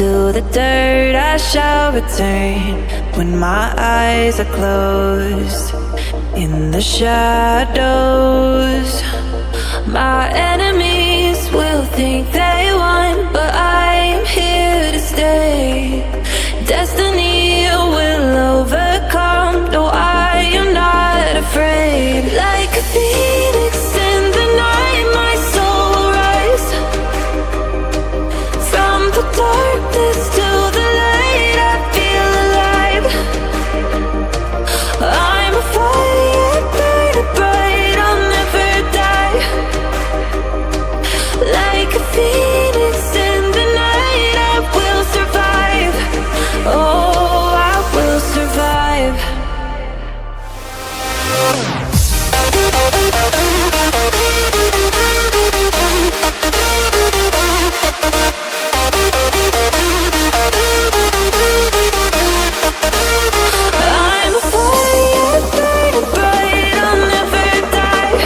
To the dirt I shall return when my eyes are closed. In the shadows, my enemies will think they won, but I'm here to stay. Destiny will overcome. No, I am not afraid. Like a phoenix in the night, my soul will rise. From the darkness to the light, I feel alive. I'm a fire burning bright, I'll never die. Like a phoenix in the night, I will survive. Oh, I will survive. I'm a fire burning bright, I'll never die.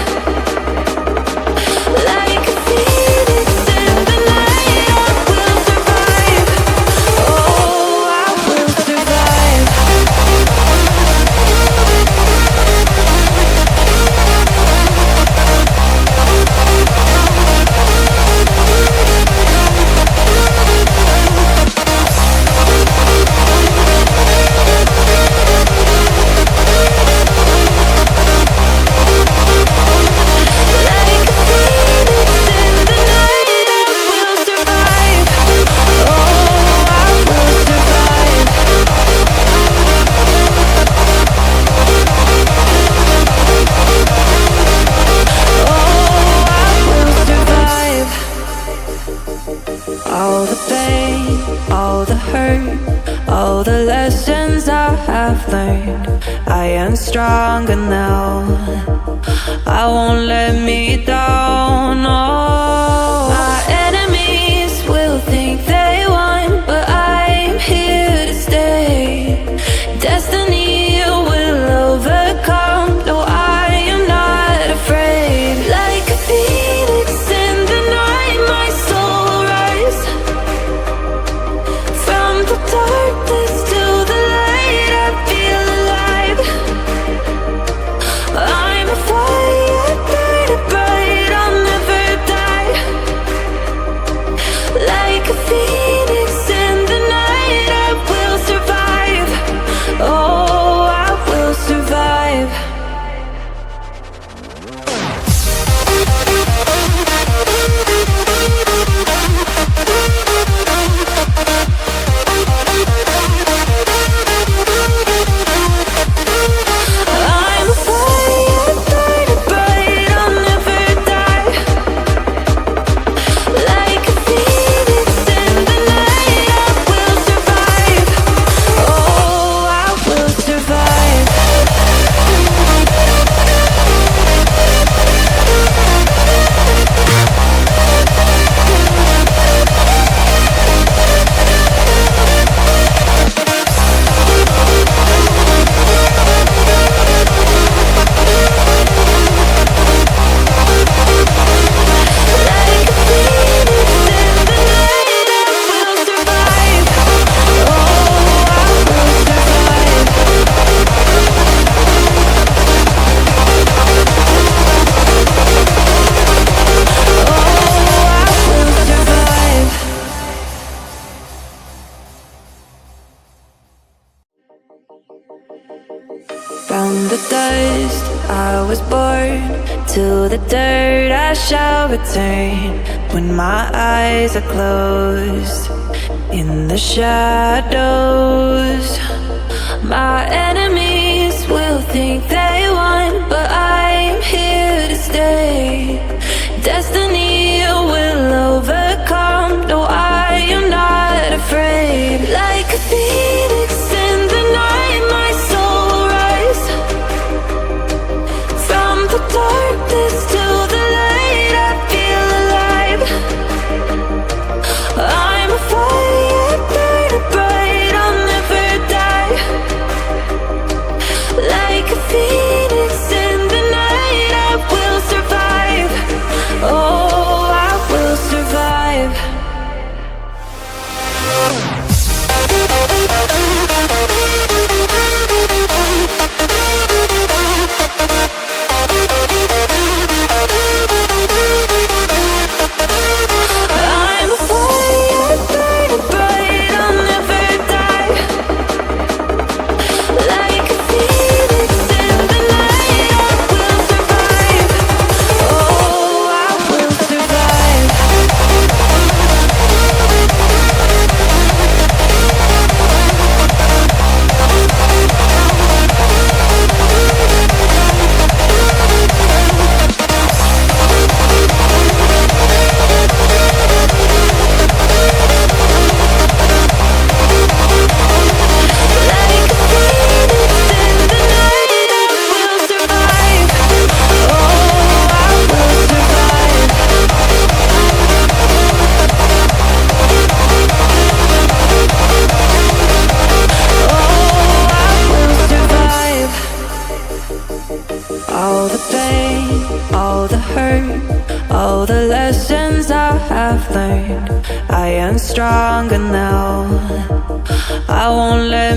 Like a phoenix in the night, I will survive. Oh, I will survive. All the pain, all the hurt, all the lessons I have learned, I am stronger now. I won't let me down. Oh, my enemies will think they won, but I'm here to stay. Destiny will overcome. No, I am not afraid. Like a phoenix in the night, my soul will rise. From the darkness to the light, I feel alive. I'm a fire burning bright, I'll never die. Like a phoenix in the night, I will survive. Oh, I will survive. I'm a fire burning bright, I'll never die. Like a phoenix in the night, I will survive. Oh, I will survive. Like a phoenix in the night, I will survive. Oh, I will survive. Oh, I will survive. From the dust I was born, to the dirt I shall return when my eyes are closed. In the shadows, my enemies will think they won, but I'm here to stay. Destiny will overcome. No, I am not afraid. Like a phoenix in the night, my soul will rise. From the darkness to the light, I feel alive. I'm a fire burning bright, I'll never die. have learned. I am stronger now. I won't let